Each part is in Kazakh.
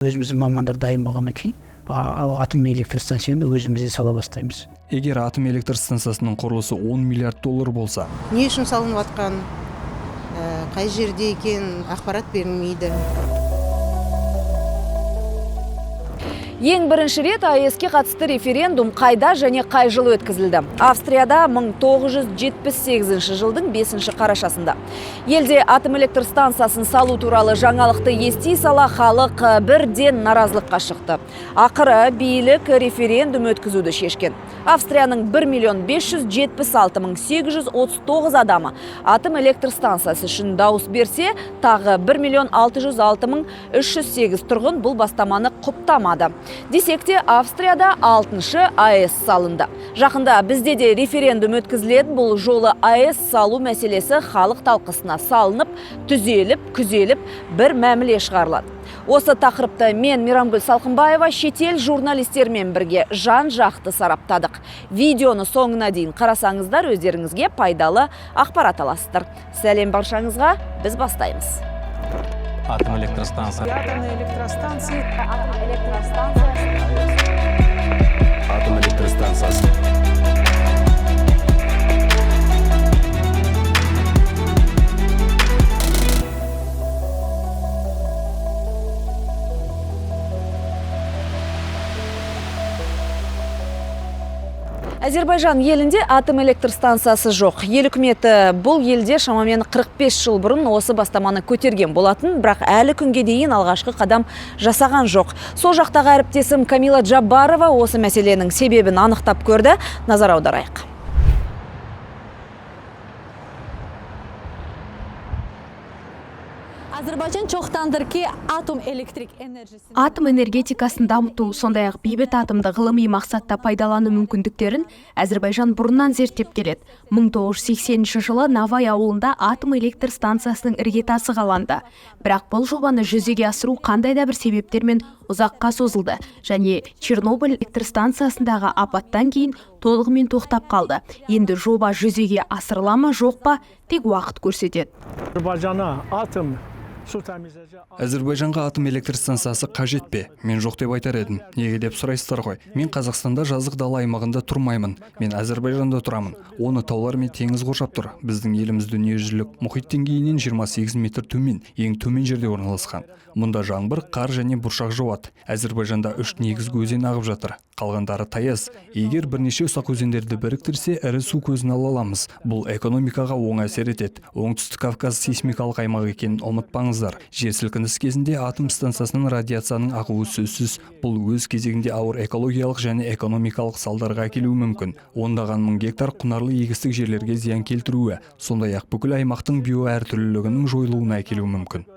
Өзіміздің мамандар дайын болғаннан кейін атом электр станцияны өзімізде сала бастаймыз. Егер атом электр станциясының құрылысы 10 миллиард доллар болса, не үшін салынып жатқан, қай жерде екен ақпарат берілмейді. Ең бірінші рет АЭС-ке қатысты референдум қайда және қай жылы өткізілді. Австрияда 1978 жылдың 5 қарашасында. Елде атом электр станциясын салу туралы жаңалықты ести сала халық бірден наразылыққа шықты. Ақыры билік референдум өткізуді шешкен. Австрияның 1.576.839 адамы атом электр станциясы үшін дауыс берсе, тағы 1.606.308 тұрғын бұл бастаманы құптамады. Десек те Австрияда 6-шы АЭС салынды. Жақында бізде де референдум өткізіледі. Бұл жолы АЭС салу мәселесі халық талқысына салынып, түзеліп, күзеліп, бір мәміле шығарылады. Осы тақырыпты мен, Мейрамгүл Салқынбаева, шетел журналистермен бірге жан-жақты сараптадық. Видеоны соңына дейін қарасаңыздар, өздеріңізге пайдалы ақпарат аласыздар. Сәлем баршаңызға, біз бастаймыз. Атом электростанция. Атомная электростанция. Атом электростанциясы. Әзербайжан елінде атом электр станциясы жоқ. Ел үкіметі бұл елде шамамен 45 жыл бұрын осы бастаманы көтерген болатын, бірақ әлі күнге дейін алғашқы қадам жасаған жоқ. Сол жақтағы әріптесім Камила Джаббарова осы мәселенің себебін анықтап көрді. Назар аударайық. Azərbaycan çoxdandır ki, атом энергетикасын дамыту, сондай-ақ бейбіт атомды ғылыми мақсатта пайдалану мүмкіндіктерін Әзербайжан бұрыннан зерттеп келеді. 1980 жылы Навай ауылында атом электр станциясының іргетасы қаланды. Бірақ бұл жобаны жүзеге асыру қандай да бір себептермен ұзаққа созылды және Чернобыль электр станциясындағы апаттан кейін толығымен тоқтап қалды. Енді жоба жүзеге асырыла ма, жоқ па, тек уақыт көрсетеді. Әзербайжанға атом электр станциясы қажет пе? Мен жоқ деп айтар едім. Неге деп сұрайсыздар ғой? Мен Қазақстанда жазық дала аймағында тұрмаймын. Мен Әзербайжанда тұрамын. Оны таулар мен теңіз қоршап тұр. Біздің еліміз дүниежүзілік мұхит деңгейінен 28 метр төмен, ең төмен жерде орналасқан. Мұнда жаңбыр, қар және бұршақ жауады. Әзербайжанда 3 негізгі өзен ағып жатыр. Қалғандары таяз. Егер бірнеше ұсақ өзендерді біріктірсе, ірі су көзін ала аламыз. Бұл экономикаға оң әсер етеді. Оңтүстік Кавказ сейсмикалық аймақ екенін ұмытпаңыздар. Жер сілкінісі кезінде атом станциясының радиацияның ағуы сөзсіз. Бұл өз кезегінде ауыр экологиялық және экономикалық салдарға әкелуі мүмкін. Ондаған мың гектар құнарлы егістік жерлерге зиян келтіруі, сондай-ақ бүкіл аймақтың биоәртүрлілігінің жойылуына әкелуі мүмкін.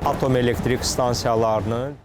Атом электрик станцияларының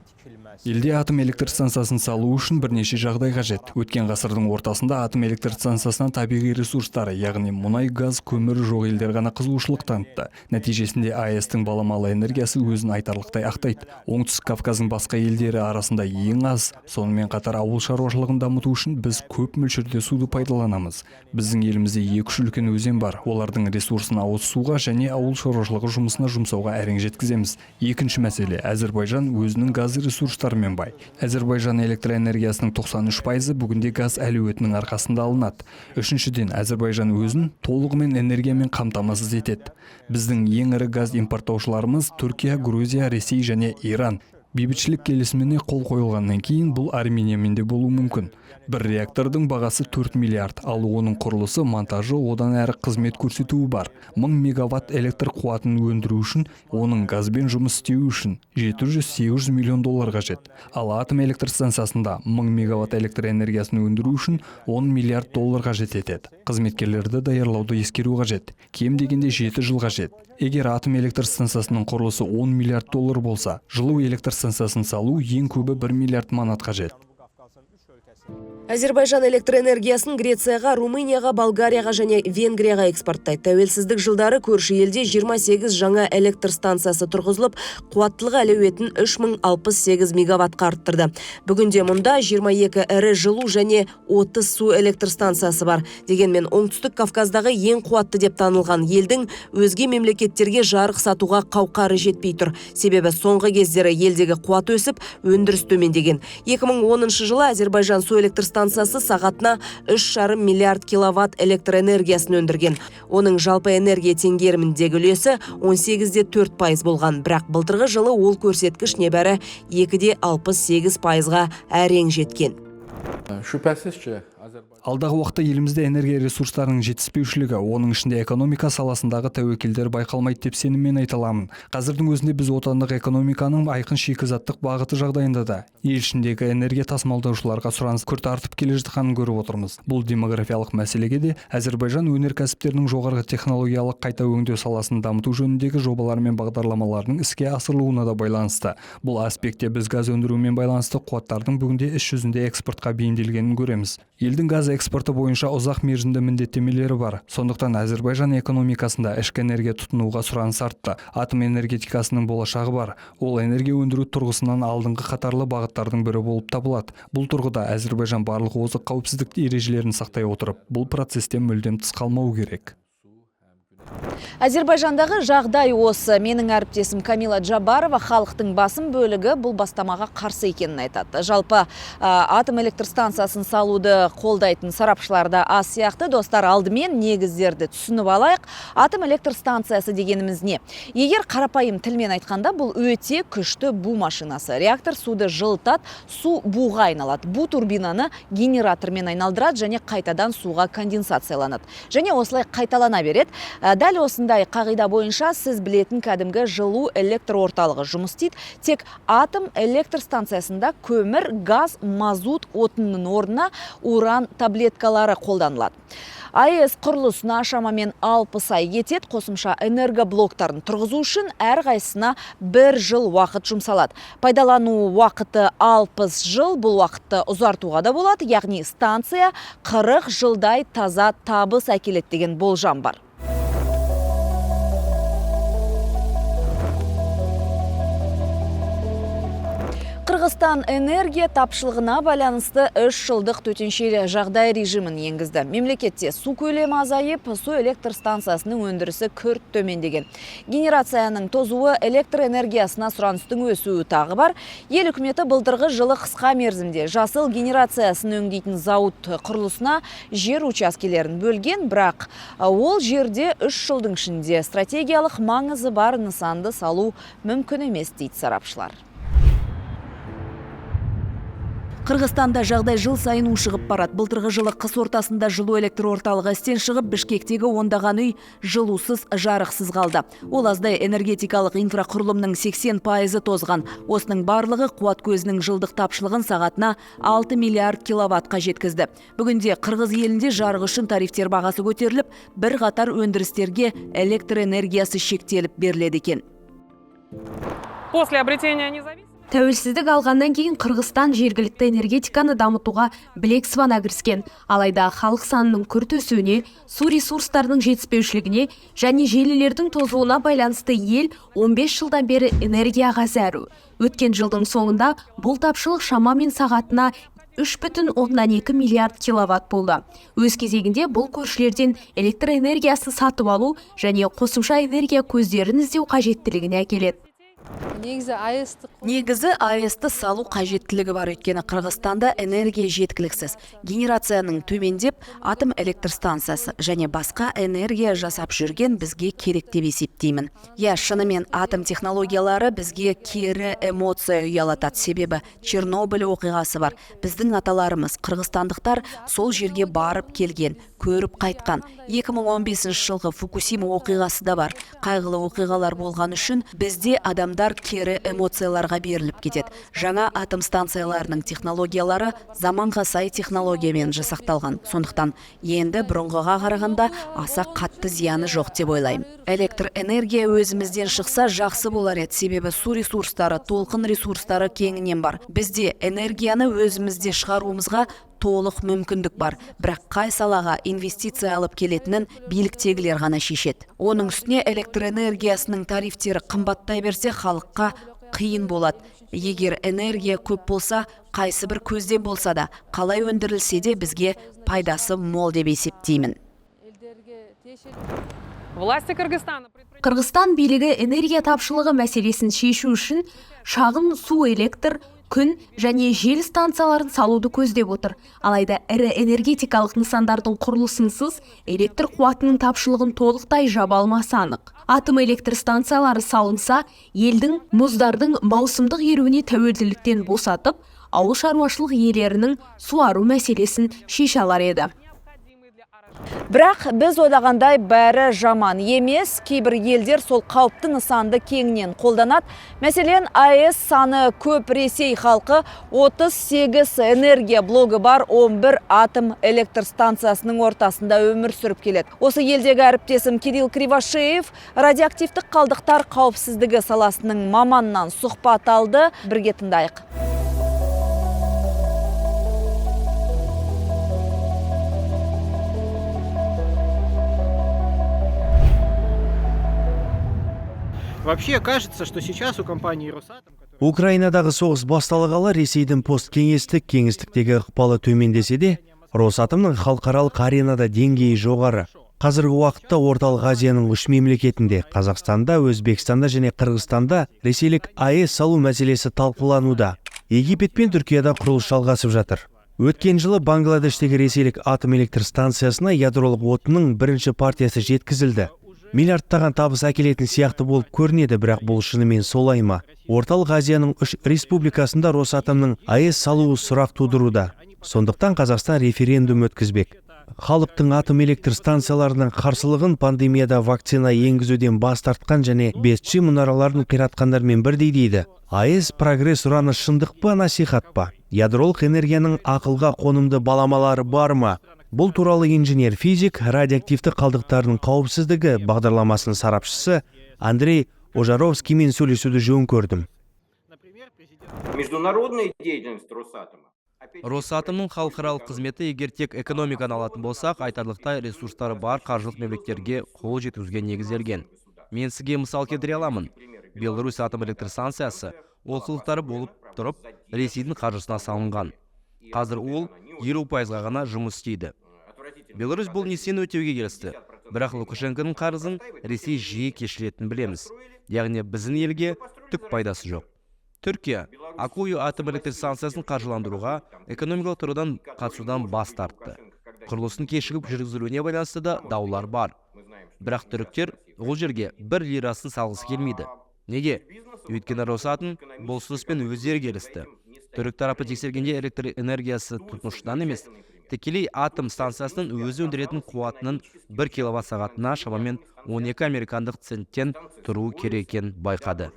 Елде атом электр станциясын салу үшін бірнеше жағдай қажет. Өткен ғасырдың ортасында атом электр станциясына табиғи ресурстары, яғни мұнай, газ, көмір жоқ елдер ғана қызығушылық танытты. Нәтижесінде АЭС-тің баламалы энергиясы өзін айтарлықтай ақтайды. Оңтүстік Кавказдың басқа елдері арасында ең аз. Сонымен қатар ауыл шаруашылығын дамыту үшін біз көп мөлшерде суды пайдаланамыз. Біздің елімізде 2-3 үлкен өзен бар. Олардың ресурсын ауыз суға және ауыл шаруашылығы жұмысына жұмсауға әрең жеткіземіз. Екінші мәселе, Әзербайжан өзінің газ ресурстарымен бай. Әзербайжан электроэнергиясының 93% бүгінде газ әлеуетінің арқасында алынады. Үшіншіден, Әзербайжан өзін толығымен энергиямен қамтамасыз етеді. Біздің ең ірі газ импорттаушыларымыз Түркия, Грузия, Ресей және Иран. Бейбітшілік келісіміне қол қойылғаннан кейін бұл Армениямен де болуы мүмкін. Бір реактордың бағасы 4 миллиард, ал оның құрылысы, монтажы одан әрі қызмет көрсетуі бар. 1000 мегаватт электр қуатын өндіру үшін, оның газбен жұмыс істеу үшін 700-800 миллион доллар қажет. Ал атом электр станциясында 1000 мегаватт электр энергиясын өндіру үшін 10 миллиард доллар қажет етеді. Қызметкерлерді даярлауды ескеру қажет. Кем дегенде 7 жыл қажет. Егер атом электр станциясының құрылысы 10 миллиард доллар болса, жылу электр станциясын салу ең көбі 1 миллиард манат қажет. Азербайжан электр энергиясын Грецияға, Румынияға, Болгарияға және Венгрияға экспорттайды. Тәуелсіздік жылдары көрші елде 28 жаңа электр станциясы тұрғызылып, қуаттылығы әлеуетін 3068 мегаваттқа арттырды. Бүгінде мұнда 22 ірі жылу және 30 су электр станциясы бар. Дегенмен Оңтүстік Кавказдағы ең қуатты деп танылған елдің өзге мемлекеттерге жарық сатуға қауқары жетпей тұр. Себебі соңғы кездері елдегі қуат өсіп, өндіріс төмендеген. 2010 жылы Азербайжан су электр станциясы сағатына 3,5 миллиард киловатт электр энергиясын өндірген. Оның жалпы энергия теңгеріміндегі үлесі 18,4% болған. Бірақ былтырғы жылы ол көрсеткіш небәрі 2,68%-ға әрең жеткен. Алдағы уақытта елімізде энергия ресурстарының жетіспеушілігі, оның ішінде экономика саласындағы тәуекелдер байқалмайды деп сеніммен айта аламын. Қазірдің өзінде біз отандық экономиканың айқын шикізаттық бағыты жағдайында да ел ішіндегі энергия тасымалдаушыларға сұраныс күрт артып келе жатқанын көріп отырмыз. Бұл демографиялық мәселеге де Әзербайжан өнеркәсіптерінің жоғарғы технологиялық қайта өңдеу саласын дамыту жөніндегі жобалар мен бағдарламаларының іске асырылуына да байланысты. Бұл аспектте біз газ өндірумен байланысты қуаттардың бүгінде іс жүзінде экспортқа бейімделгенін көреміз. Елдің газ экспорты бойынша ұзақ мерзімді міндеттемелері бар. Сондықтан Әзербайжан экономикасында ішкі энергия тұтынуға сұраныс артты. Атом энергетикасының болашағы бар. Ол энергия өндіру тұрғысынан алдыңғы қатарлы бағыттардың бірі болып табылады. Бұл тұрғыда Әзербайжан барлық озық қауіпсіздік ережелерін сақтай отырып, бұл процестен мүлдем тыс қалмау керек. Азербайжандағы жағдай осы. Менің әріптесім Камила Джабарова халықтың басым бөлігі бұл бастамаға қарсы екенін айтады. Жалпы атом электр станциясын салуды қолдайтын сарапшыларда аз сияқты. Достар, алдымен негіздерді түсініп алайық. Атом электр станциясы дегеніміз не? Егер қарапайым тілмен айтқанда, бұл өте күшті бу машинасы. Реактор суды жылытады, су буға айналады. Бу турбинаны генератормен айналдырады және қайтадан суға конденсацияланады. Және осылай қайталана береді. Дәл осындай қағида бойынша сіз білетін кәдімгі жылу электр орталығы жұмыс істейді. Тек атом электр станциясында көмір, газ, мазут отынның орнына уран таблеткалары қолданылады. АЭС құрылысына шамамен 60 ай кетеді. Қосымша энергоблоктарын тұрғызу үшін әрқайсысына 1 жыл уақыт жұмсалады. Пайдалану уақыты 60 жыл, бұл уақытты ұзартуға да болады, яғни станция 40 жылдай таза табыс әкеледі деген болжам бар. Қырғызстан энергия тапшылығына байланысты 3 жылдық төтенше жағдай режимін енгізді. Мемлекетте су көлемі азайып, су электр станциясының өндірісі күрт төмендеген. Генерацияның тозуы, электр энергиясына сұраныстың өсуі тағы бар. Ел үкіметі былтырғы жылы қысқа мерзімде жасыл генерациясын өңдейтін зауыт құрылысына жер учаскелерін бөлген, бірақ ол жерде 3 жылдың ішінде стратегиялық маңызы бар нысанды салу мүмкін емес дейді сарапшылар. Қырғызстанда жағдай жыл сайын ушығып барады. Былтырғы жылы қыс ортасында жылу электр орталығы істен шығып, Бішкектегі ондаған үй жылусыз, жарықсыз қалды. Ол аздай энергетикалық инфрақұрылымның 80% тозған. Осының барлығы қуат көзінің жылдық тапшылығын сағатына 6 миллиард киловаттқа жеткізді. Бүгінде Қырғыз елінде жарық үшін тарифтер бағасы көтеріліп, бір қатар өндірістерге электр энергиясы шектеліп беріледі екен. После обретения независимости Тәуелсіздік алғаннан кейін Қырғызстан жергілікті энергетиканы дамытуға білек сыбана кіріскен. Алайда халық санының күрт өсуіне, су ресурстарының жетіспеушілігіне және желілердің тозуына байланысты ел 15 жылдан бері энергияға зәру. Өткен жылдың соңында бұл тапшылық шамамен сағатына 3,2 миллиард киловатт болды. Өз кезегінде бұл көршілерден электр энергиясын сатып алу және қосымша энергия көздерін іздеу қажеттілігіне әкеледі. Негізі АЭС-ті салу қажеттілігі бар, өйткені Қырғызстанда энергия жеткіліксіз. Генерацияның төмендеп, атом электр станциясы және басқа энергия жасап жүрген бізге керек деп есептеймін. Шынымен атом технологиялары бізге кері эмоция ұялатады, себебі Чернобыль оқиғасы бар. Біздің аталарымыз, қырғызстандықтар сол жерге барып келген, көріп қайтқан. 2015 жылғы Фукусима оқиғасы да бар. Қайғылы оқиғалар болған үшін бізде адамдар кері эмоцияларға беріліп кетеді. Жаңа атом станцияларының технологиялары заманға сай технологиямен жасақталған. Сондықтан енді бұрынғыға қарағанда аса қатты зияны жоқ деп ойлаймын. Электр энергия өзімізден шықса жақсы болар еді, себебі су ресурстары, толқын ресурстары кеңінен бар. Бізде энергияны өзімізде шығаруымызға толық мүмкіндік бар, бірақ қай салаға инвестиция алып келетінін биліктегілер ғана шешеді. Оның үстіне электр энергиясының тарифтері қымбаттай берсе, халыққа қиын болады. Егер энергия көп болса, қайсы бір көзден болса да, қалай өндірілсе де бізге пайдасы мол деп есептеймін. Власти Кыргызстана Қырғызстан билігі энергия тапшылығы мәселесін шешу үшін шағын су электр, күн және жел станцияларын салуды көздеп отыр. Алайда ірі энергетикалық нысандардың құрылысынсыз электр қуатының тапшылығын толықтай жаба алмасы анық. Атом электр станциялары салынса, елдің мұздардың маусымдық еруіне тәуелділіктен босатып, ауыл шаруашылық иелерінің суару мәселесін шеше алар еді. Бірақ біз ойлағандай бәрі жаман емес, кейбір елдер сол қауіпті нысанды кеңінен қолданады. Мәселен, АЭС саны көп Ресей халқы 38 энергия блогы бар 11 атом электр станциясының ортасында өмір сүріп келеді. Осы елдегі әріптесім Кирилл Кривошеев радиоактивтік қалдықтар қауіпсіздігі саласының маманынан сұхбат алды. Бірге тыңдайық. Вообще кажется, что сейчас у компании Росатом... Украинадағы соғыс басталғалы Ресейдің посткеңестіктегі ықпалы төмендесе де, Росатомның халықаралық аренада деңгейі жоғары. Қазіргі уақытта орталық Азияның 3 мемлекетінде, Қазақстанда, Өзбекстанда және Қырғызстанда ресейлік АЭС салу мәселесі талқылануда. Египет пен Түркияда құрылыс жалғасып жатыр. Өткен жылы Бангладештегі ресейлік атом электр станциясына ядролық отынның бірінші партиясы жеткізілді. Миллиардтаған табыс әкелетін сияқты болып көрінеді, бірақ бұл шынымен солай ма? Орталық Азияның 3 республикасында Росатомның АЭС салуы сұрақ тудыруда. Сондықтан Қазақстан референдум өткізбек. Халықтың атом электр станцияларының қарсылығын пандемияда вакцина енгізуден бас тартқан және 5G мұнараларын қиратқандармен бірдей дейді. АЭС прогресс ұраны шындық па, насихат па? Ядролық энергияның ақылға қонымды баламалары бар ма? Бұл туралы инженер-физик радиоактивті қалдықтардың қауіпсіздігі бағдарламасының сарапшысы Андрей Ожаровскиймен сөйлесуді жөн көрдім. Росатомның халықаралық қызметі егер тек экономиканы алатын болсақ, айтарлықтай ресурстары бар қаржылық мемлекеттерге қол жеткізуге негізделген. Мен сізге мысал келтіре аламын. Беларусь атом электр станциясы олқылықтары болып тұрып, Ресейдің қаржысына салынған. Қазір ол 20%-ға ғана жұмыс істейді. Беларусь бұл несиені өтеуге келісті. Бірақ Лукашенконың қарызын Ресей жиі кешіретін білеміз. Яғни біздің елге түк пайдасы жоқ. Түркия Акую атом электр станциясын қаржыландыруға экономикалық тұрғыдан қатысудан бас тартты. Құрылысын кешігіп жүргізілуіне байланысты да даулар бар. Бірақ түріктер ол жерге 1 лирасын салғысы келмейді. Неге? Өйткені Росатом бұл ұсыныспен өздері келісті. Түрік тарапы тексергенде электр энергиясы тұтынушыдан емес, тікелей атом станциясының өзі өндіретін қуатының 1 киловатт сағатына шамамен 12 американдық центтен тұруы керек екенін байқады.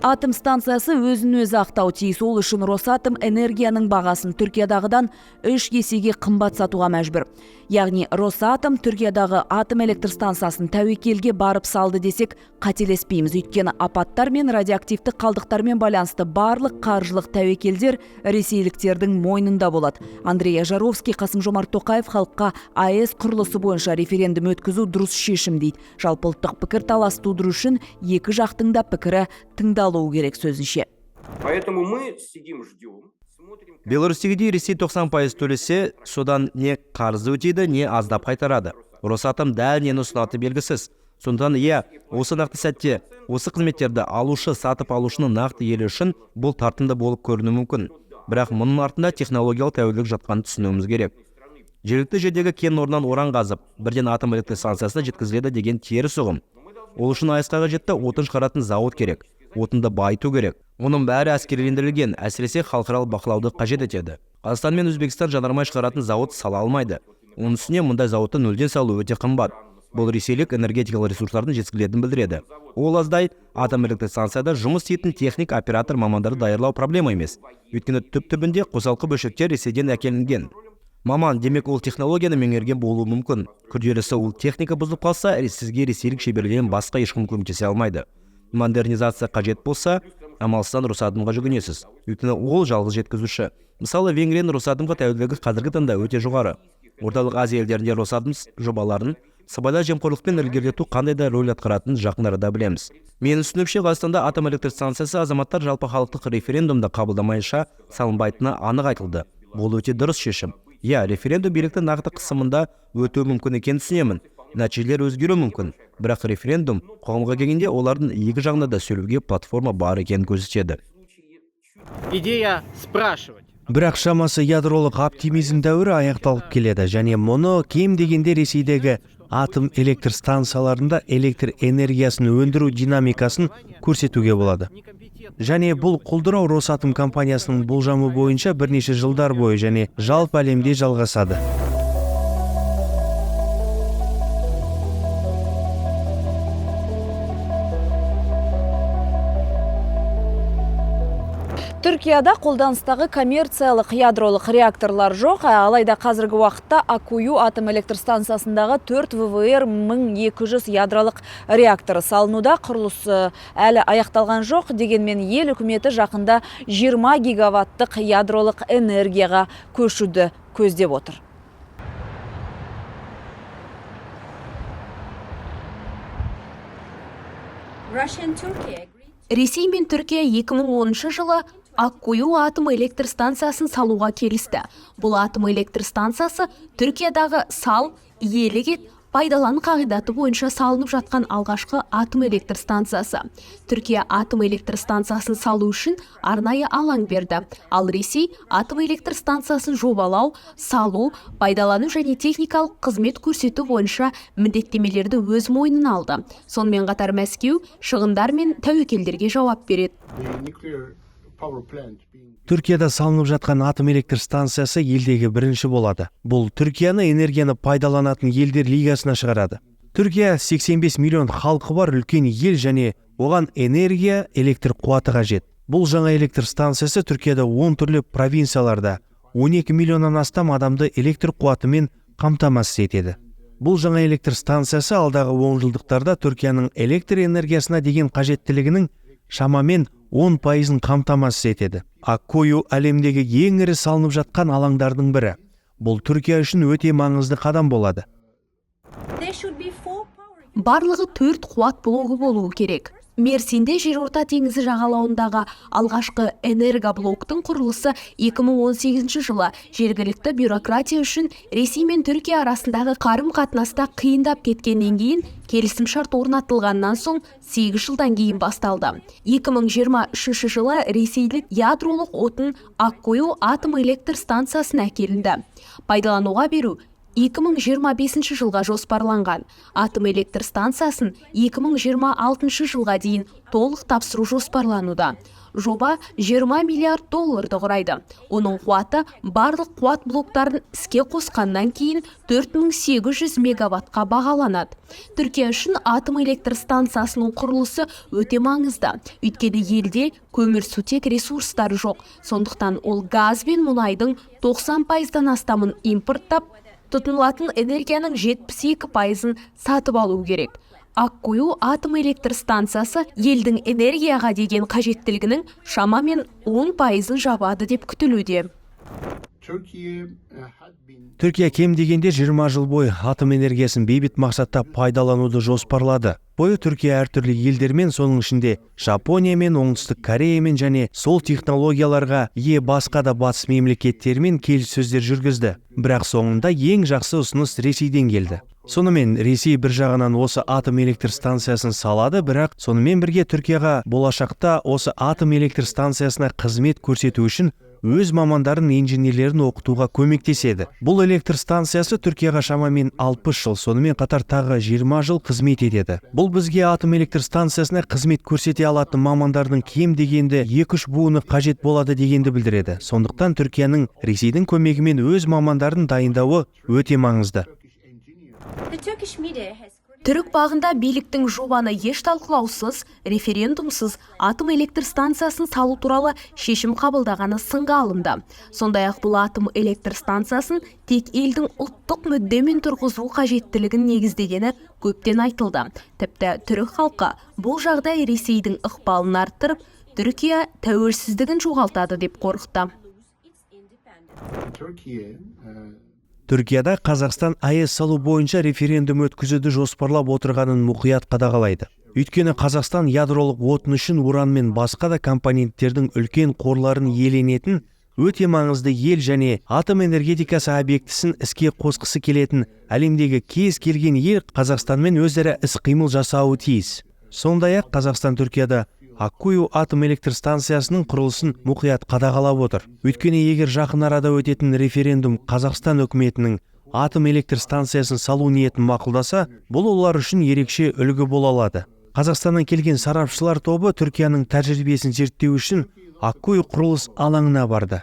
Атом станциясы өзін-өзі ақтау тиіс. Ол үшін Росатом энергияның бағасын Түркиядағыдан 3 есеге қымбат сатуға мәжбүр. Яғни Росатом Түркиядағы атом электр станциясын тәуекелге барып салды десек, қателеспейміз. Өйткені апаттар мен радиоактивті қалдықтармен байланысты барлық қаржылық тәуекелдер ресейліктердің мойнында болады. Андрей Ожаровский Қасым-Жомарт Тоқаев халыққа АЭС құрылысы бойынша референдум өткізу дұрыс шешім дейді. Жалпылықтық пікір талас тудыру үшін екі жақтың да пікірі тыңдалуы керек сөзінше. Поэтому мы сидим, ждем. Беларусьтегідей Ресей 90% төлесе, содан не қарызы өтейді, не аздап қайтарады. Росатом дәл нені ұсынаты белгісіз. Сондықтан осы нақты сәтте осы қызметтерді алушы, сатып алушының нақты елі үшін бұл тартымды болып көріну мүмкін. Бірақ мұның артында технологиялық тәуелділік жатқанын түсінуіміз керек. Жергілікті жердегі кен орнынан уран қазып, бірден атом электр станциясына жеткізіледі деген теріс ұғым. Ол үшін АЭС-қа қажетті отын шығаратын зауыт керек. Отынды байыту керек. Оның бәрі әскерилендірілген, әсіресе халықаралық бақылауды қажет етеді. Қазақстан мен Өзбекстан жанармай шығаратын зауыт сала алмайды. Оның үстіне мұндай зауытты нөлден салу өте қымбат. Бұл ресейлік энергетикалық ресурстардың жеткізілетінін білдіреді. Ол аздай атом электр станцияда жұмыс істейтін техник оператор мамандарды даярлау проблема емес. Өйткені түп-түбінде қосалқы бөлшектер Ресейден әкелінген. Маман, демек ол технологияны меңгерген болуы мүмкін. Күрделісі ол техника бұзылып қалса, сізге ресейлік шеберлерден басқа ешкім көмектесе алмайды. Модернизация қажет болса, амалсыздан Росатомға жүгінесіз. Өйткені ол жалғыз жеткізуші. Мысалы, Венгрияның Росатомға тәуелділігі қазіргі таңда өте жоғары. Орталық Азия елдерінде Росатом жобаларын сыбайлас жемқорлықпен ілгерілету қандай да рөл атқаратынын жақын арада білеміз. Менің түсінікше, Қазақстанда атом электр станциясы азаматтар жалпы халықтық референдумда қабылдамайынша салынбайтыны анық айтылды. Бұл өте дұрыс шешім. Референдум биліктің нақты қысымында өтуі мүмкін екенін түсінемін. Нәтижелер өзгеруі мүмкін. Бірақ референдум қоғамға келгенде олардың екі жағында да сөйлеуге платформа бар екенін көрсетеді. Идея спрашивать. Бірақ шамасы ядролық оптимизм дәуірі аяқталып келеді, және мұны кем дегенде Ресейдегі атом электр станцияларында электр энергиясын өндіру динамикасын көрсетуге болады. Және бұл құлдырау Росатом компаниясының болжамы бойынша бірнеше жылдар бойы және жалпы әлемде жалғасады. Түркияда қолданыстағы коммерциялық ядролық реакторлар жоқ, алайда қазіргі уақытта Аккую атом электр станциясындағы 4 ВВР 1200 ядролық реакторы салынуда. Құрылысы әлі аяқталған жоқ, дегенмен ел үкіметі жақында 20 гигаваттық ядролық энергияға көшуді көздеп отыр. Ресей мен Түркия 2010 жылы Аккую атом электр станциясын салуға келісті. Бұл атом электр станциясы Түркиядағы сал, иелік ет, пайдалану қағидаты бойынша салынып жатқан алғашқы атом электр станциясы. Түркия атом электр станциясын салу үшін арнайы алаң берді. Ал Ресей атом электр станциясын жобалау, салу, пайдалану және техникалық қызмет көрсету бойынша міндеттемелерді өз мойнына алды. Сонымен қатар Мәскеу шығындар мен тәуекелдерге жауап береді. Түркияда салынып жатқан атом электр станциясы елдегі бірінші болады. Бұл Түркияны энергияны пайдаланатын елдер лигасына шығарады. Түркия 85 миллион халқы бар үлкен ел және оған энергия, электр қуаты қажет. Бұл жаңа электр станциясы Түркияда 10 түрлі провинцияларда 12 миллионнан астам адамды электр қуатымен қамтамасыз етеді. Бұл жаңа электр станциясы алдағы 10 жылдықтарда Түркияның электр энергиясына деген қажеттілігінің шамамен 10% қамтамасыз етеді. Аккую әлемдегі ең ірі салынып жатқан алаңдардың бірі. Бұл Түркия үшін өте маңызды қадам болады. Барлығы 4 қуат блогы болуы керек. Мерсинде жерорта теңізі жағалауындағы алғашқы энергоблоктың құрылысы 2018 жылы жергілікті бюрократия үшін Ресей мен Түркия арасындағы қарым-қатынаста қиындап кеткеннен кейін келісімшарт орнатылғаннан соң 8 жылдан кейін басталды. 2023 жылы ресейлік ядролық отын Аккую атом электр станциясына әкелінді. Пайдалануға беру 2025 жылға жоспарланған. Атом электр станциясын 2026 жылға дейін толық тапсыру жоспарлануда. Жоба 20 миллиард долларды құрайды. Оның қуаты барлық қуат блоктарын іске қосқаннан кейін 4800 мегаваттқа бағаланады. Түркия үшін атом электр станциясының құрылысы өте маңызды. Өйткені елде көмірсутек ресурстары жоқ. Сондықтан ол газ бен мұнайдың 90%-дан астамын импорттап, тұтынылатын энергияның 72%-ын сатып алу керек. Аккую атом электр станциясы елдің энергияға деген қажеттілігінің шамамен 10%-ын жабады деп күтілуде. Түркия кем дегенде 20 жыл бойы атом энергиясын бейбіт мақсатта пайдалануды жоспарлады. Бойы Түркия әртүрлі елдермен, соның ішінде Жапониямен, Оңтүстік Кореямен және сол технологияларға ие басқа да батыс мемлекеттермен келіссөздер жүргізді. Бірақ соңында ең жақсы ұсыныс Ресейден келді. Сонымен Ресей бір жағынан осы атом электр станциясын салады, бірақ сонымен бірге Түркияға болашақта осы атом электр станциясына қызмет көрсету үшін өз мамандарын, инженерлерін оқытуға көмектеседі. Бұл электр станциясы Түркияға шамамен 60 жыл, сонымен қатар тағы 20 жыл қызмет етеді. Бұл бізге атом электр станциясына қызмет көрсете алатын мамандардың кем дегенде 2-3 буыны қажет болады дегенді білдіреді. Сондықтан Түркияның Ресейдің көмегімен өз мамандарын дайындауы өте маңызды. Түрік бағында биліктің жобаны еш талқылаусыз, референдумсыз атом электр станциясын салу туралы шешім қабылдағаны сынға алынды. Сондай-ақ бұл атом электр станциясын тек елдің ұлттық мүддемен тұрғызу қажеттілігін негіздегені көптен айтылды. Тіпті түрік халқы бұл жағдай Ресейдің ықпалын арттырып, Түркия тәуелсіздігін жоғалтады деп қорықты. Түркияда Қазақстан АЭС салу бойынша референдум өткізуді жоспарлап отырғанын мұқият қадағалайды. Өйткені Қазақстан ядролық отын үшін уран мен басқа да компоненттердің үлкен қорларын иеленетін өте маңызды ел және атом энергетикасы объектісін іске қосқысы келетін әлемдегі кез келген ел Қазақстанмен өзара іс-қимыл жасауы тиіс. Сондай-ақ Қазақстан Түркияда Аккую атом электр станциясының құрылысын мұқият қадағалап отыр. Өйткені егер жақын арада өтетін референдум Қазақстан үкіметінің атом электр станциясын салу ниетін мақұлдаса, бұл олар үшін ерекше үлгі бола алады. Қазақстаннан келген сарапшылар тобы Түркияның тәжірибесін зерттеу үшін Аккую құрылыс алаңына барды.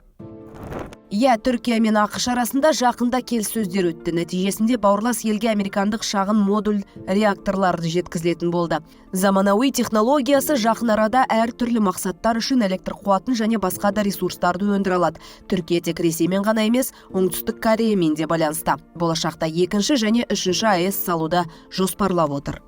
Түркия мен ақш арасында жақында келіссөздер өтті. Нәтижесінде бауырлас елге американдық шағын модуль реакторларды жеткізілетін болды. Заманауи технологиясы жақын арада әр түрлі мақсаттар үшін электр қуатын және басқа да ресурстарды өндіре алады. Түркия тек Ресеймен ғана емес, Оңтүстік Кореямен де байланыста. Болашақта 2-ші және 3-ші АЭС салуды жоспарлап отыр.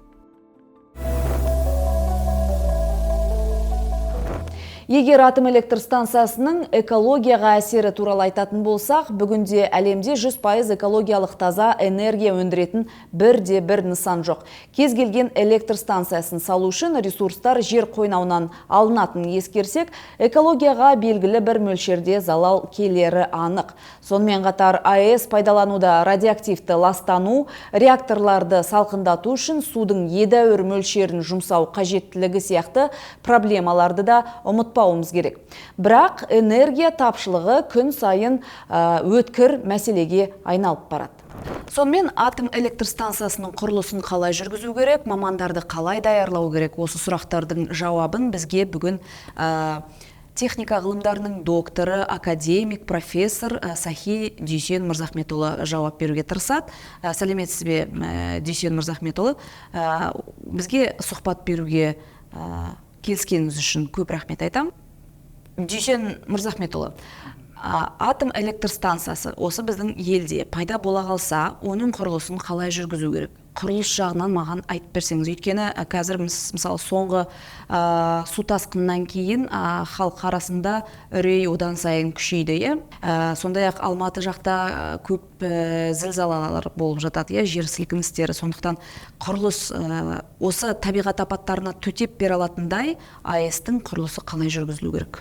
Егер атом электр станциясының экологияға әсері туралы айтатын болсақ, бүгінде әлемде 100% экологиялық таза энергия өндіретін бір нысан жоқ. Кез келген электр станциясын салу үшін ресурстар жер қойнауынан алынатын ескерсек, экологияға белгілі бір мөлшерде залал келері анық. Сонымен қатар АЭС пайдалануда радиоактивті ластану, реакторларды салқындату үшін судың едәуір мөлшерін жұмсау қажеттілігі сияқты проблемаларды да ұмытпауымыз керек. Бірақ энергия тапшылығы күн сайын өткір мәселеге айналып барады. Сонымен атом электр станциясының құрылысын қалай жүргізу керек, мамандарды қалай даярлау керек, осы сұрақтардың жауабын бізге бүгін техника ғылымдарының докторы, академик, профессор Сахи Дүйсен Мырзахметұлы жауап беруге тырысады. Сәлеметсіз бе, Дүйсен Мырзахметұлы? Бізге сұхбат беруге келіскеніңіз үшін көп рахмет айтам. Дүйсен Мырзахметұлы, атом электр станциясы осы біздің елде пайда бола қалса, оның құрылысын қалай жүргізу керек? Құрылыс жағынан маған айтып берсеңіз, өйткені қазір мысалы соңғы су тасқынынан кейін халық арасында үрей одан сайын күшейді. Сондай-ақ Алматы жақта көп зілзалалар болып жатады, жер сілкіністері. Сондықтан құрылыс осы табиғат апаттарына төтеп бере алатындай АЭС-тің құрылысы қалай жүргізілу керек?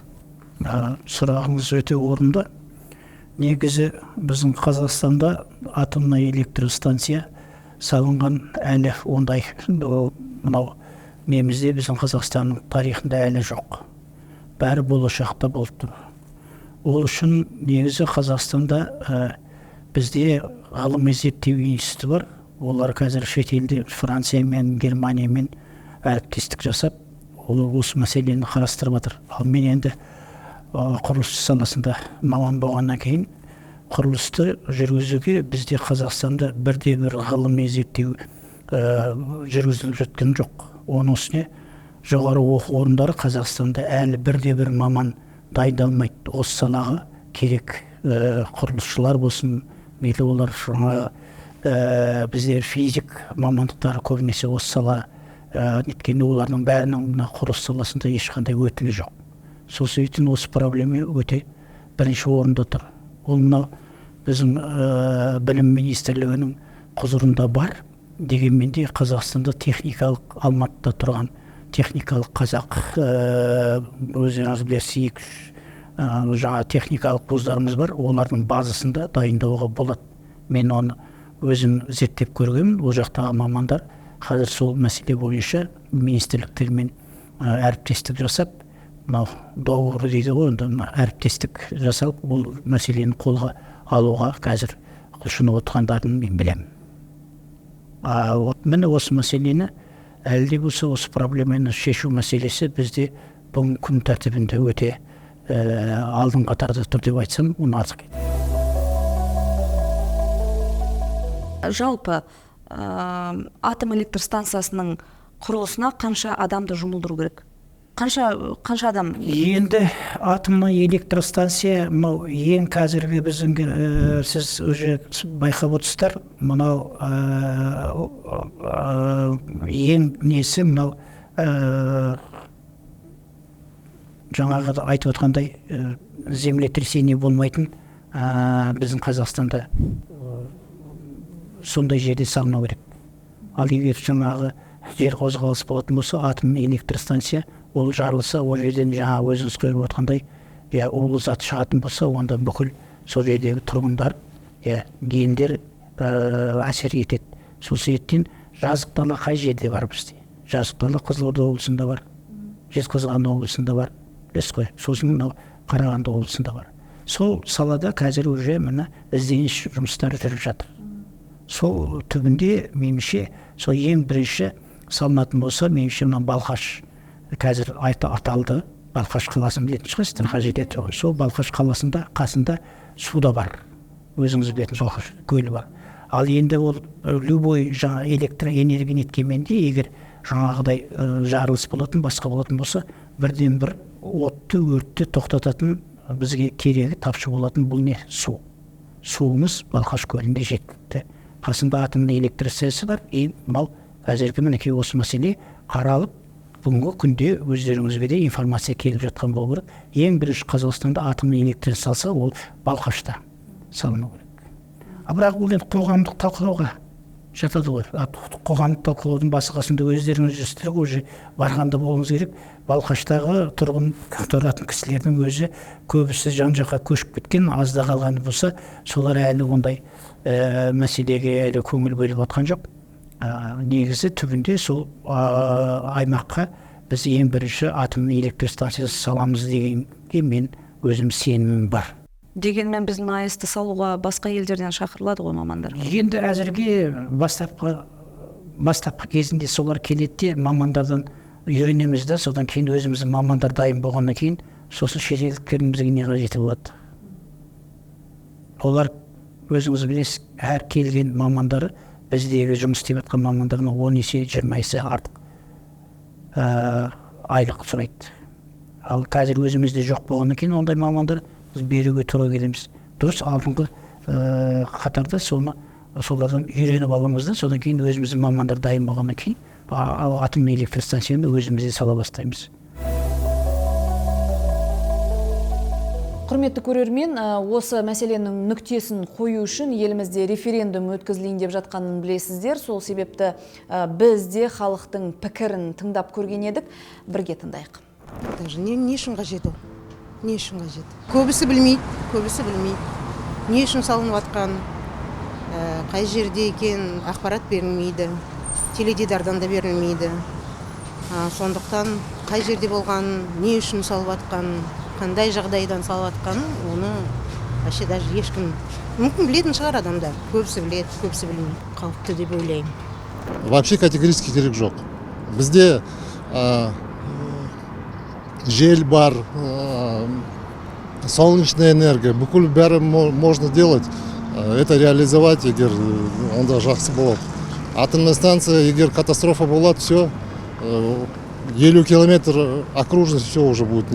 Сұрағыңыз өте орынды. Негізі біздің Қазақстанда атомный электростанция салынған әлі ондай мынау немізде біздің Қазақстанның тарихында әлі жоқ. Бәрі болашақта болып тұр. Ол үшін негізі Қазақстанда бізде ғылыми зерттеу институты бар. Олар қазір шетелде Франция мен Германия мен әріптестік жасап, олар осы мәселені қарастырып жатыр. Ал мен енді құрылыс саласында маман болғаннан кейін құрылысты жүргізуге бізде Қазақстанда бірде-бір ғылыми зерттеу жүргізіліп жатқан жоқ. Оның үстіне жоғары оқу орындары Қазақстанда әлі бірде-бір маман дайындалмайды. Осы салаға керек құрылысшылар болсын, мейлі олар бізде физик мамандықтары көбінесе осы сала, өйткені олардың бәрінің құрылыс саласында ешқандай өтілі жоқ. Сол себептен осы проблема өте бірінші орында тұр. Ол мынау біздің білім министрлігінің құзырында бар, дегенмен де Қазақстанда техникалық Алматыда тұрған техникалық қазақ өздеріңіз білесіз, жаңа техникалық вуздарымыз бар, олардың базасында дайындауға болады. Мен оны өзім зерттеп көргенмін. Ол жақтағы мамандар қазір сол мәселе бойынша министрліктермен әріптестік жасап, мынау доғыр дейді ғой, әріптестік жасалып, ол мәселені қолға алуға қазір құлшынып отырғандарын мен білемін. Міне осы мәселені әлде болса осы проблеманы шешу мәселесі бізде бүгін күн тәртібінде өте алдын қатарда тұр деп айтсам, оны артық. Жалпы атом электр станциясының құрылысына қанша адамды жұмылдыру керек? Қанша адам? Енді атомный электростанция мынау ең қазіргі біздің сіз уже байқап отырсыздар, мынау ең несі мынау жаңағы айтып отқандай землетрясение болмайтын біздің Қазақстанда сондай жерде салыну керек. Ал егер жаңағы жер қозғалыс болатын болса, атом электростанция ол жарылса, ол жерден жаңа өзіңіз көріп отқандай, улы зат шығатын болса, онда бүкіл сол жердегі тұрғындар, гендер әсер етеді. Сол себептен жазық дала қай жерде бар бізде? Жазық дала Қызылорда облысында бар, Жезқазған облысында бар, білесіз ғой. Сосын мынау Қарағанды облысында бар. Сол салада қазір уже мына ізденіс жұмыстары жүріп жатыр. Сол түбінде меніңше сол ең бірінші салынатын болса, меніңше мына Балқаш қазір аталды, Балқаш қаласын білетін шығарсыздар, қажет жоқ. Сол Балқаш қаласында қасында су да бар, өзіңіз білетін Балқаш көлі бар. Ал енді ол любой жаңа электроэнергия неткенменде, егер жаңағыдай жарылыс болатын, басқа болатын болса, бірден бір отты, өртті тоқтататын бізге керегі тапшы болатын бұл не? Су. Суымыз Балқаш көлінде жетті. Қасында атомный электростанция бар, мынау қазіргі мінекей осы мәселе қаралып, бүгінгі күнде өздеріңізге де информация келіп жатқан болу керек. Ең бірінші Қазақстанда атомный электростанция ол Балқашта салыну керек. Бірақ ол енді қоғамдық талқылауға жатады ғой. Қоғамдық талқылаудың басқасында өздеріңіз жүрсіздер ғой, уже барғанда болуыңыз керек. Балқаштағы тұратын кісілердің өзі көбісі жан-жаққа көшіп кеткен, азда қалғаны болса, солар әлі ондай мәселеге әлі көңіл бөліп отқан жоқ. Негізі түбінде сол аймаққа біз ең бірінші атомный электростанциясы саламыз дегенге мен өзім сенімім бар. Дегенмен біздің АЭС-ті салуға басқа елдерден шақырылады ғой мамандар. Енді әзірге бастапқы кезінде солар келеді, мамандардан үйренеміз де, содан кейін өзіміздің мамандар дайын болғаннан кейін сосын шетелдіктердің бізге не қажеті болады. Олар өзіңіз білесіз, әр келген мамандары біздегі жұмыс істеп жатқан мамандарына 10 есе 20 есе артық айлық сұрайды. Ал қазір өзімізде жоқ болғаннан кейін ондай мамандар біз беруге тура келеміз. Дұрыс, алдыңғы қатарда солардан үйреніп аламыз да, содан кейін өзіміздің мамандар дайын болғаннан кейін атомный электростанцияны өзімізде сала бастаймыз. Құрметті көрермен, осы мәселенің нүктесін қою үшін елімізде референдум өткізілейін деп жатқанын білесіздер. Сол себепті біз де халықтың пікірін тыңдап көрген едік. Бірге тыңдайық. Не үшін қажет ол? Не үшін қажет? Көбісі білмейді. Не үшін салынып жатқан, қай жерде екен ақпарат берілмейді, теледидардан да берілмейді. Сондықтан қай жерде болған, не үшін салып жатқан, қандай жағдайдан салып жатқанын, оны вообще даже ешкім мүмкін білетін шығар адамдар. Көбісі біледі, көбісі білмейді. Қауіпті деп ойлаймын. Вообще категорически керек жоқ. Бізде жел бар, солнечная энергия, бүкіл бәрі можно делать, это реализовать, егер онда жақсы болады. Атомная станция, егер катастрофа болады, все, 50 километр окружность, все уже будет,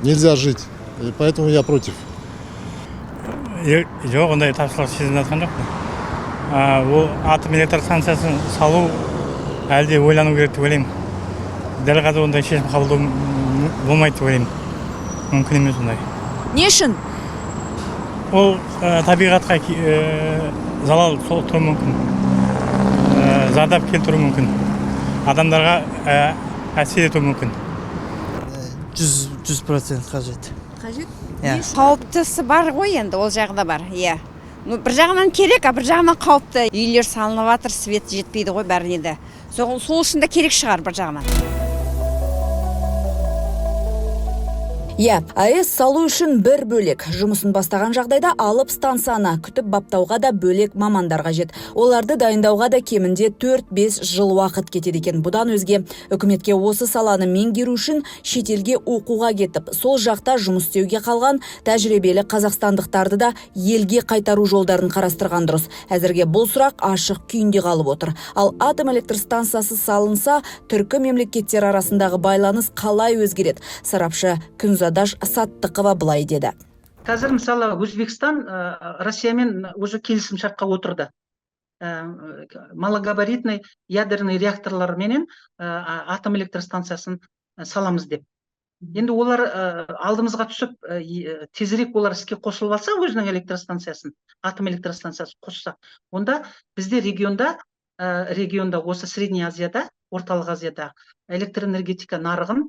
нельзя жить, и поэтому я против. Жоқ, ондай тапшылық сезініп жатқан жоқпын. Ол атом электростанциясын салу әлде ойлану керек деп ойлаймын. Дәл қазір ондай шешім қабылдау болмайды деп ойлаймын. Мүмкін емес ондай. Не үшін? Ол табиғатқа залал соқтыруы мүмкін. Зардап келтіруі мүмкін. Адамдарға әсер етуі мүмкін. 100% қажет. Қажет? Қауіптісі бар ғой енді, ол жағда бар. Бір жағынан керек, бір жағынан қауіпті. Үйлер салынып жатыр, свет жетпейді ғой бәріне де. Сол үшін де керек шығар бір жағынан. АЭС салу үшін бір бөлек. Жұмысын бастаған жағдайда алып станцияны күтіп баптауға да бөлек мамандар қажет. Оларды дайындауға да кемінде 4-5 жыл уақыт кетеді екен. Бұдан өзге, үкіметке осы саланы меңгеру үшін шетелге оқуға кетіп, сол жақта жұмыс істеуге қалған тәжірибелі қазақстандықтарды да елге қайтару жолдарын қарастырған дұрыс. Әзірге бұл сұрақ ашық күйінде қалып отыр. Ал атом электр станциясы салынса, түркі мемлекеттер арасындағы байланыс қалай өзгереді? Сарапшы Күнзадаш Саттықова былай деді. Қазір мысалы Өзбекстан Россиямен уже келісім шартқа отырды. Малогабаритный ядерный реакторлар менен атом электр станциясын саламыз деп. Енді олар алдымызға түсіп, тезірек олар іске қосылып алса, өзінің электростанциясын, атом электростанциясын қосса, онда бізде регионда осы Средний Азияда, Орталық Азияда электроэнергетика нарығын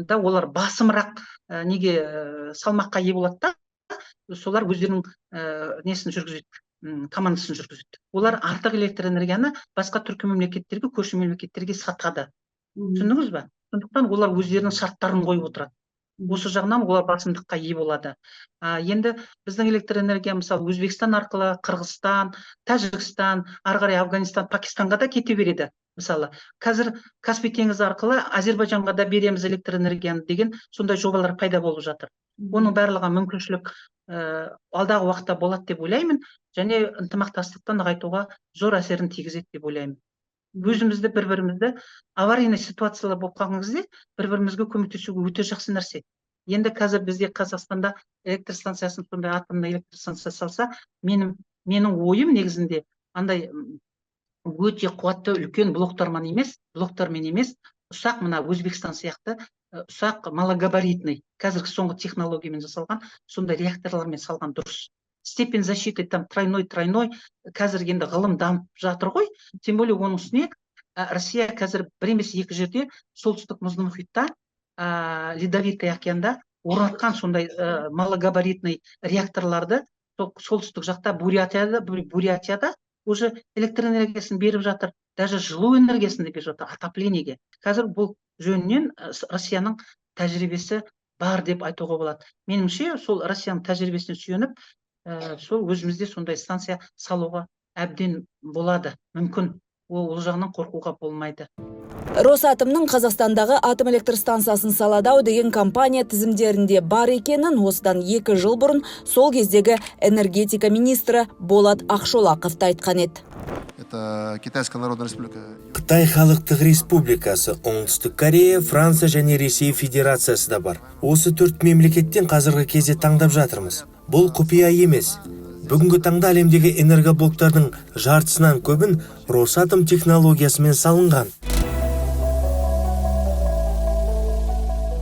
да олар басымырақ неге салмаққа ие болады да, солар өздерінің несін жүргізеді, командасын жүргізеді. Олар артық электроэнергияны басқа түркі мемлекеттерге, көрші мемлекеттерге сатады. Түсіндіңіз бе? Сондықтан олар өздерінің шарттарын қойып отырады. Осы жағынан олар басымдыққа ие болады. Енді біздің электроэнергия мысалы Өзбекстан арқылы Қырғызстан, Тәжікстан, ары қарай Афганистан, Пакистанға да кете береді. Мысалы, қазір Каспий теңізі арқылы Азербайжанға да береміз электроэнергияны деген сондай жобалар пайда болып жатыр. Оның барлығы мүмкіншілік алдағы уақытта болады деп ойлаймын, және ынтымақтастықты нығайтуға зор әсерін тигізеді деп ойлаймын. Өзімізді бір-бірімізді аварийный ситуациялар болып қалған кезде бір-бірімізге көмектесуге өте жақсы нәрсе. Енді қазір бізде Қазақстанда электростанциясын, сондай атомный электростанция салса, менің ойым негізінде андай өте қуатты үлкен блоктармен емес, ұсақ мына Өзбекстан сияқты ұсақ малогабаритный, қазіргі соңғы технологиямен жасалған, сондай реакторлармен салған дұрыс. Степень защиты там тройной, қазір енді ғылым дамып жатыр ғой, тем более оның үстіне Россия қазір бір емес екі жерде солтүстік мұзды мұхитта, Ледовитый океанда орнатқан сондай малогабаритный реакторларды солтүстік жақта Бурятияда уже электроэнергиясын беріп жатыр, даже жылу энергиясын беріп жатыр, отоплениеге. Қазір бұл жөнінен Россияның тәжірибесі бар деп айтуға болады. Меніңше, сол Россияның тәжірибесіне сүйеніп, сол өзімізде сондай станция салуға әбден болады, мүмкін. Ол жағынан қорқуға болмайды. Росатомның Қазақстандағы атом электр станциясын саладау деген компания тізімдерінде бар екенін осыдан 2 жыл бұрын сол кездегі энергетика министрі Болат Ақшолақов айтқан еді. Қытай Халықтық Республикасы, Оңтүстік Корея, Франция және Ресей Федерациясы да бар. Осы 4 мемлекеттен қазіргі кезде таңдап жатырмыз. Бұл құпия емес. Бүгінгі таңда әлемдегі энергоблоктардың жартысынан көбін Росатом технологиясымен салынған.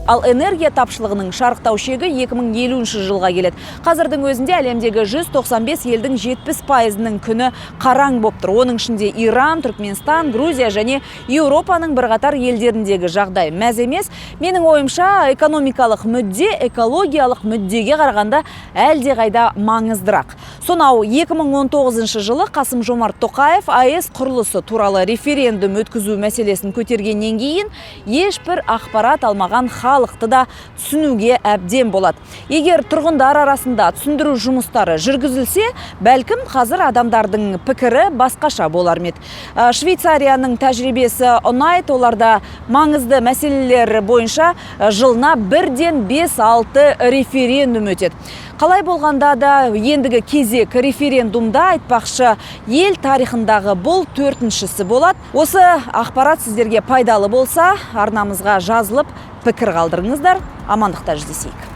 Ал энергия тапшылығының шарықтау шегі 2050 жылға келеді. Қазірдің өзінде әлемдегі 195 елдің 70%-ның күні қараң боп тұр. Оның ішінде Иран, Түркменстан, Грузия және Еуропаның бірқатар елдеріндегі жағдай мәз емес. Менің ойымша, экономикалық мүдде экологиялық мүддеге қарағанда әлде қайда маңыздырақ. Сонау 2019 жылы Қасым-Жомарт Тоқаев АЭС құрылысы туралы референдум өткізу мәселесін көтергеннен кейін ешбір ақпарат алмаған халықты да түсінуге әбден болады. Егер тұрғындар арасында түсіндіру жұмыстары жүргізілсе, бәлкім қазір адамдардың пікірі басқаша болар еді. Швейцарияның тәжірибесі ұнайды, оларда маңызды мәселелер бойынша жылына 1-5-6 референдум өтеді. Қалай болғанда да ендігі кезек референдумда айтпақшы ел тарихындағы бұл 4-шісі болады. Осы ақпарат сіздерге пайдалы болса, арнамызға жазылып пікір қалдырыңыздар. Амандықта жүздесейік.